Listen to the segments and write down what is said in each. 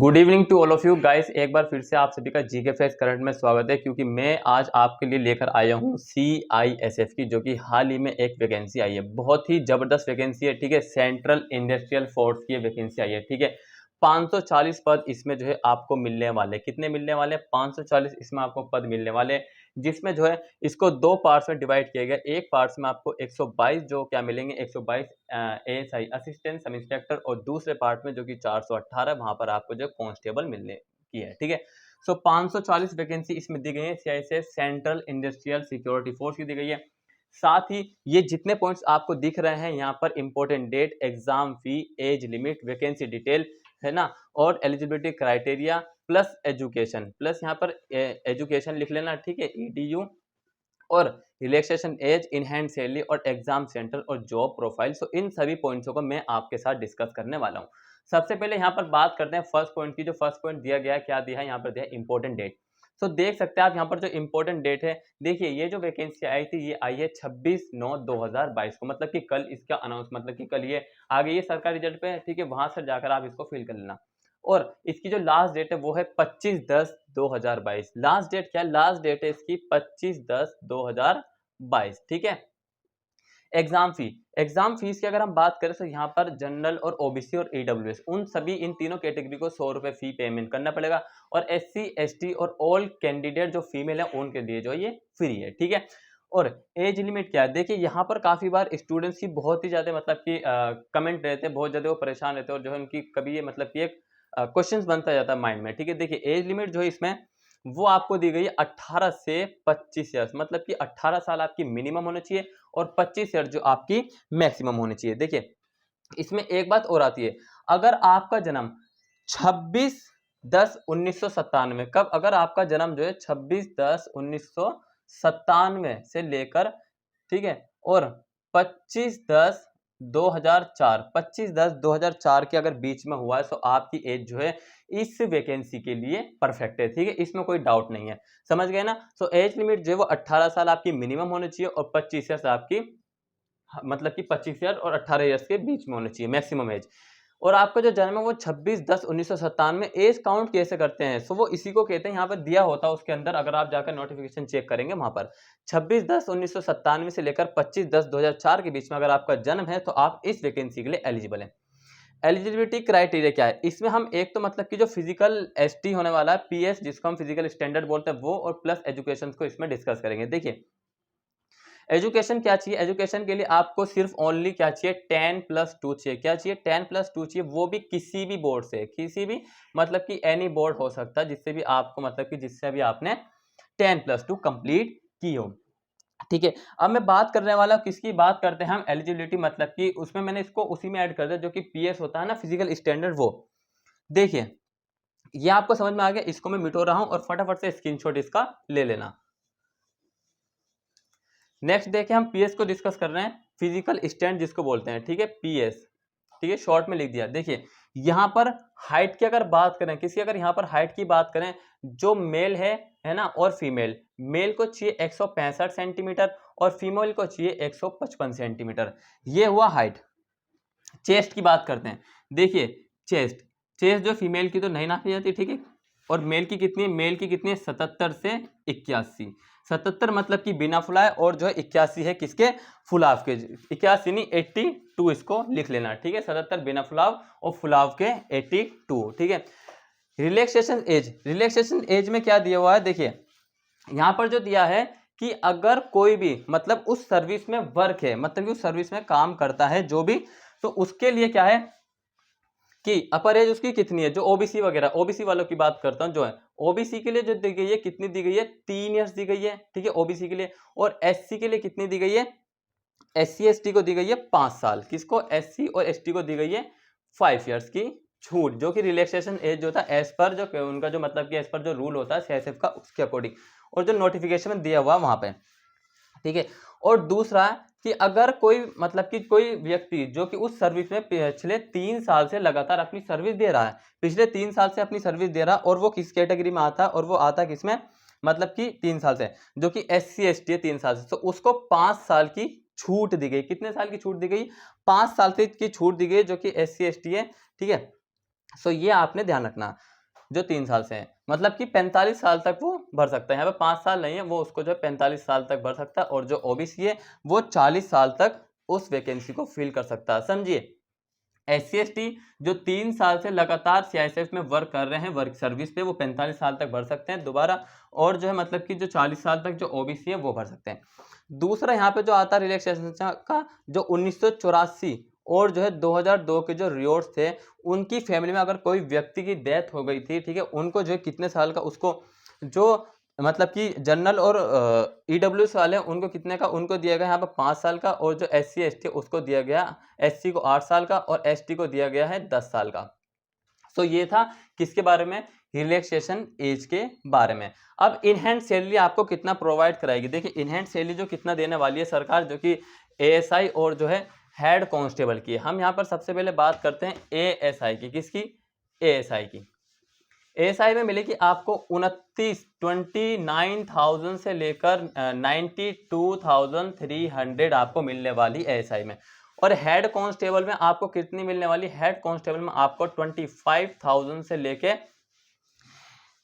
Good evening to all of you guys. एक बार फिर से आप सभी का जीके फैक्ट्स करंट में स्वागत है, क्योंकि मैं आज आपके लिए लेकर आया हूं CISF की, जो कि हाल ही में एक वैकेंसी आई है। बहुत ही जबरदस्त वैकेंसी है, ठीक है। सेंट्रल इंडस्ट्रियल फोर्स की वैकेंसी आई है, ठीक है। 540 पद इसमें जो है आपको मिलने वाले। कितने मिलने वाले? 540 इसमें आपको पद मिलने वाले, जिसमें जो है इसको दो पार्ट्स में डिवाइड किया गया। एक पार्ट्स में आपको 122 जो क्या मिलेंगे, 122 ASI असिस्टेंट सब इंस्पेक्टर, और दूसरे पार्ट में जो कि 418 वहां पर आपको जो कांस्टेबल मिलने की है, ठीक है। सो 540 वैकेंसी इसमें दी गई है। CISF central industrial security force की दी गई है। साथ ही ये जितने पॉइंट्स आपको दिख रहे हैं यहाँ पर, important date, exam fee, age limit, vacancy detail, है ना, और eligibility criteria plus education, plus यहाँ पर एजुकेशन लिख लेना, ठीक है, EDU, और relaxation age, in hand salary, और एग्जाम सेंटर, और जॉब प्रोफाइल। सो इन सभी पॉइंट्सों को मैं आपके साथ डिस्कस करने वाला हूँ। सबसे पहले यहाँ पर बात करते हैं फर्स्ट पॉइंट की। जो फर्स्ट पॉइंट दिया गया है, क्या दिया है यहाँ पर? दिया है इंपॉर्टेंट डेट। सो देख सकते हैं आप यहाँ पर जो इंपॉर्टेंट डेट है, देखिए ये जो वैकेंसी आई थी ये आई है 26/9/2022 को, मतलब कि कल इसका अनाउंस, मतलब कि कल ये आ गई है सरकारी रिजल्ट पे, ठीक है। वहां से जाकर आप इसको फिल कर लेना। और इसकी जो लास्ट डेट है वो है 25/10/2022। लास्ट डेट क्या है? लास्ट डेट है इसकी 25/10/2022, ठीक है। एग्जाम फी, एग्जाम फीस की अगर हम बात करें तो यहाँ पर जनरल और OBC और EWS, उन सभी इन तीनों कैटेगरी को 100 रुपए फी पेमेंट करना पड़ेगा। और SC ST और ऑल कैंडिडेट जो फीमेल है उनके लिए जो ये फ्री है, ठीक है। और एज लिमिट क्या है? देखिए यहाँ पर काफी बार स्टूडेंट्स की बहुत ही ज्यादा मतलब कि कमेंट रहते हैं, बहुत ज्यादा वो परेशान रहते हैं, और जो है उनकी कभी ये मतलब कि एक क्वेश्चन बनता जाता है माइंड में, ठीक है। देखिए एज लिमिट जो है इसमें वो आपको दी गई है 18 से 25 ईयर्स, मतलब कि 18 साल आपकी मिनिमम होनी चाहिए और 25 ईयर जो आपकी मैक्सिमम होनी चाहिए। देखिए इसमें एक बात और आती है, अगर आपका जन्म 26/10/1997, कब? अगर आपका जन्म जो है 26/10/1997 से लेकर, ठीक है, और 25/10/2004 के अगर बीच में हुआ है, तो आपकी एज जो है इस वैकेंसी के लिए परफेक्ट है, ठीक है। इसमें कोई डाउट नहीं है, समझ गए ना। सो एज लिमिट जो है वो 18 साल आपकी मिनिमम होनी चाहिए, और 25 ईयर्स आपकी, मतलब कि 25 ईयर और 18 ईयर्स के बीच में होनी चाहिए मैक्सिमम एज। और आपका जो जन्म है वो 26/10/1997 एज काउंट कैसे करते हैं? सो वो इसी को कहते हैं, यहाँ पर दिया होता है उसके अंदर, अगर आप जाकर नोटिफिकेशन चेक करेंगे वहां पर 26/10/1997 से लेकर 25/10/2004 के बीच में अगर आपका जन्म है, तो आप इस वैकेंसी के लिए एलिजिबल है। एलिजिबिलिटी क्राइटेरिया क्या है इसमें? हम एक तो मतलब कि जो फिजिकल ST होने वाला है, PS जिसको हम फिजिकल स्टैंडर्ड बोलते हैं वो, और प्लस एजुकेशन को इसमें डिस्कस करेंगे। देखिए एजुकेशन क्या चाहिए? एजुकेशन के लिए आपको सिर्फ ओनली क्या चाहिए? 10+2 चाहिए। क्या चाहिए? 10+2 चाहिए, वो भी किसी भी बोर्ड से, किसी भी, मतलब कि एनी बोर्ड हो सकता है जिससे भी आपको, मतलब कि जिससे भी आपने 10+2 कंप्लीट की हो, ठीक है। अब मैं बात करने वाला किसकी बात करते हैं हम? एलिजिबिलिटी, मतलब कि उसमें मैंने इसको उसी में ऐड कर दिया जो कि PS होता है ना, फिजिकल स्टैंडर्ड, वो। देखिए ये आपको समझ में आ गया, इसको मैं मिटो रहा हूं और फटाफट से स्क्रीनशॉट इसका ले लेना। नेक्स्ट देखिए हम PS को डिस्कस कर रहे हैं, फिजिकल स्टैंड जिसको बोलते हैं, ठीक है, PS, ठीक है, शॉर्ट में लिख दिया। देखिए यहाँ पर हाइट की अगर बात करें, किसी अगर यहाँ पर हाइट की बात करें, जो मेल है ना, और फीमेल, मेल को चाहिए 165 सेंटीमीटर और फीमेल को चाहिए 155 सेंटीमीटर, ये हुआ हाइट। चेस्ट की बात करते हैं। देखिए चेस्ट, चेस्ट जो फीमेल की तो नहीं नापी जाती, ठीक है, और मेल की कितनी? मेल की कितनी है? 77 से 81। 77 मतलब कि बिना फुलाए, और जो है 81 है किसके? फुलाव के। 81 नहीं, 82 इसको लिख लेना, ठीक है। 77 बिना फुलाव और फुलाव के 82, ठीक है। रिलैक्सेशन एज, रिलैक्सेशन एज में क्या दिया हुआ है? देखिए यहाँ पर जो दिया है कि अगर कोई भी, मतलब उस सर्विस में वर्क है, मतलब कि उस सर्विस में काम करता है जो भी, तो उसके लिए क्या है कि अपर एज उसकी कितनी है? जो OBC वगैरह, OBC वालों की बात करता हूं, जो है OBC के लिए जो दी गई है, कितनी दी गई है? 3 इयर्स दी गई है, ठीक है, OBC के लिए। और SC के लिए कितनी दी गई है? SC ST को दी गई है 5 साल। किसको? SC और ST को दी गई है 5 इयर्स की छूट, जो कि रिलैक्सेशन एज जो था एज पर जो उनका जो मतलब कि एज पर जो रूल होता है CISF का, उसके अकॉर्डिंग, और जो नोटिफिकेशन में दिया हुआ वहां पे, ठीक है। और दूसरा कि अगर कोई, मतलब कि कोई व्यक्ति जो कि उस सर्विस में पिछले 3 साल से लगातार अपनी सर्विस दे रहा है, पिछले 3 साल से अपनी सर्विस दे रहा है, और वो किस कैटेगरी में आता है? और वो आता है किसमें? मतलब कि 3 साल से, जो कि SC ST है 3 साल से, तो उसको 5 साल की छूट दी गई। कितने साल की छूट दी गई? 5 साल की छूट दी गई, जो कि SC ST है, ठीक है। सो ये आपने ध्यान रखना। जो 3 साल से है, मतलब कि 45 साल तक वो भर सकता है। यहाँ पे 5 साल नहीं है, वो उसको जो है 45 साल तक भर सकता है, और जो ओबीसी है वो 40 साल तक उस वैकेंसी को फिल कर सकता है। समझिए, SC ST जो 3 साल से लगातार CISF में वर्क कर रहे हैं, वर्क सर्विस पे, वो 45 साल तक भर सकते हैं दोबारा, और जो है मतलब कि जो 40 साल तक जो ओबीसी है वो भर सकते हैं। दूसरा यहाँ पे जो आता है रिलैक्सेशन का, जो 1984 और जो है 2002 के जो रिवॉर्ड्स थे, उनकी फैमिली में अगर कोई व्यक्ति की डेथ हो गई थी, ठीक है, उनको जो है कितने साल का, उसको जो मतलब कि जनरल और ईडब्ल्यूएस वाले उनको कितने का उनको दिया गया यहाँ पर 5 साल का, और जो SC ST उसको दिया गया, SC को 8 साल का और ST को दिया गया है 10 साल का। सो ये था किसके बारे में, रिलैक्सेशन एज के बारे में। अब इनहैंड सैलरी आपको कितना प्रोवाइड कराएगी, देखिए इनहैंड सैलरी जो कितना देने वाली है सरकार, जो कि ASI और जो है हेड कांस्टेबल की। हम यहाँ पर सबसे पहले बात करते हैं ASI की, किसकी, ASI की। ASI में मिलेगी आपको 29,000 से लेकर 92,300 आपको मिलने वाली ASI में। और हेड कांस्टेबल में आपको कितनी मिलने वाली, हेड कांस्टेबल में आपको 25,000 से लेके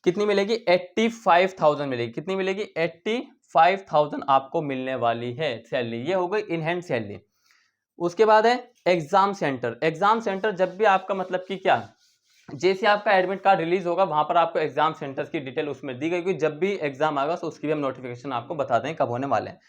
कितनी मिलेगी, 85,000 मिलेगी। कितनी मिलेगी, 85,000 आपको मिलने वाली है सैलरी। ये हो गई इन हैंड सैलरी। उसके बाद है एग्जाम सेंटर। एग्जाम सेंटर जब भी आपका मतलब कि क्या, जैसे आपका एडमिट कार्ड रिलीज होगा वहां पर आपको एग्जाम सेंटर्स की डिटेल उसमें दी गई, जब भी एग्जाम आएगा तो उसकी भी हम नोटिफिकेशन आपको बता दें कब होने वाले हैं।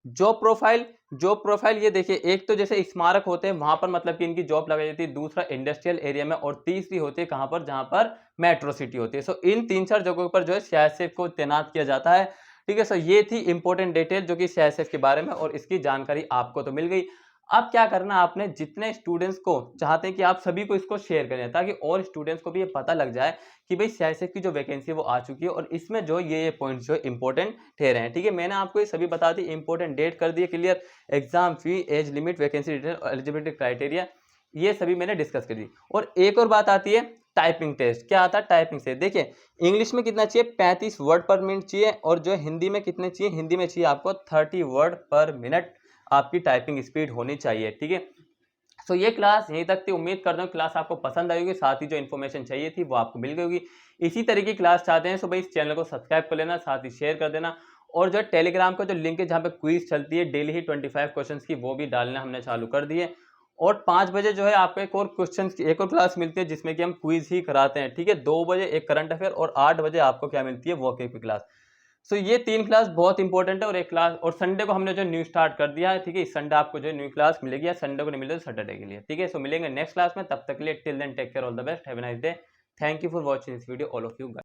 जॉब प्रोफाइल ये देखिए, एक तो जैसे स्मारक होते हैं वहां पर मतलब कि इनकी जॉब लगाई जाती है, दूसरा इंडस्ट्रियल एरिया में, और तीसरी होती है कहां पर, जहां पर मेट्रो सिटी होती है। सो इन 3-4 जगहों पर जो है CISF को तैनात किया जाता है। ठीक है, सो ये थी इंपॉर्टेंट डिटेल जो कि CISF के बारे में, और इसकी जानकारी आपको तो मिल गई। अब क्या करना है आपने, जितने स्टूडेंट्स को चाहते हैं कि आप सभी को इसको शेयर करें, ताकि और स्टूडेंट्स को भी ये पता लग जाए कि भाई CISF की जो वैकेंसी वो आ चुकी है, और इसमें जो ये पॉइंट्स जो इंपॉर्टेंट ठहरे हैं। ठीक है, मैंने आपको ये सभी बता दी, इंपॉर्टेंट डेट कर दिए clear, exam fee, age limit, vacancy detail, eligibility criteria, ये सभी मैंने डिस्कस कर दी। और एक और बात आती है टाइपिंग टेस्ट। क्या आता है टाइपिंग से, देखिए इंग्लिश में कितना चाहिए, 35 वर्ड पर मिनट चाहिए, और जो हिंदी में कितने चाहिए, हिंदी में चाहिए आपको 30 वर्ड पर मिनट आपकी टाइपिंग स्पीड होनी चाहिए। ठीक है, सो ये क्लास यहीं तक थी। उम्मीद करता हूँ क्लास आपको पसंद आई होगी, साथ ही जो इन्फॉर्मेशन चाहिए थी वो आपको मिल गई होगी। इसी तरह की क्लास चाहते हैं तो भाई इस चैनल को सब्सक्राइब कर लेना, साथ ही शेयर कर देना, और जो टेलीग्राम का जो लिंक है जहाँ पे क्विज चलती है डेली ही 25 क्वेश्चंस की, वो भी डालना हमने चालू कर दिए। और 5 बजे जो है आपको एक और क्वेश्चन की एक और क्लास मिलती है जिसमें कि हम क्विज ही कराते हैं। ठीक है, 2 बजे एक करंट अफेयर, और 8 बजे आपको क्या मिलती है, वॉकिंग की क्लास। सो ये 3 क्लास बहुत इंपॉर्टेंट है, और एक क्लास, और संडे को हमने जो न्यू स्टार्ट कर दिया है। ठीक है, इस संडे आपको जो न्यू क्लास मिलेगी, या संडे को नहीं मिलेगी तो सैटरडे के लिए। ठीक है, सो मिलेंगे नेक्स्ट क्लास में, तब तक के लिए till then take care, all the best, have a nice day, thank you for watching this video all of you.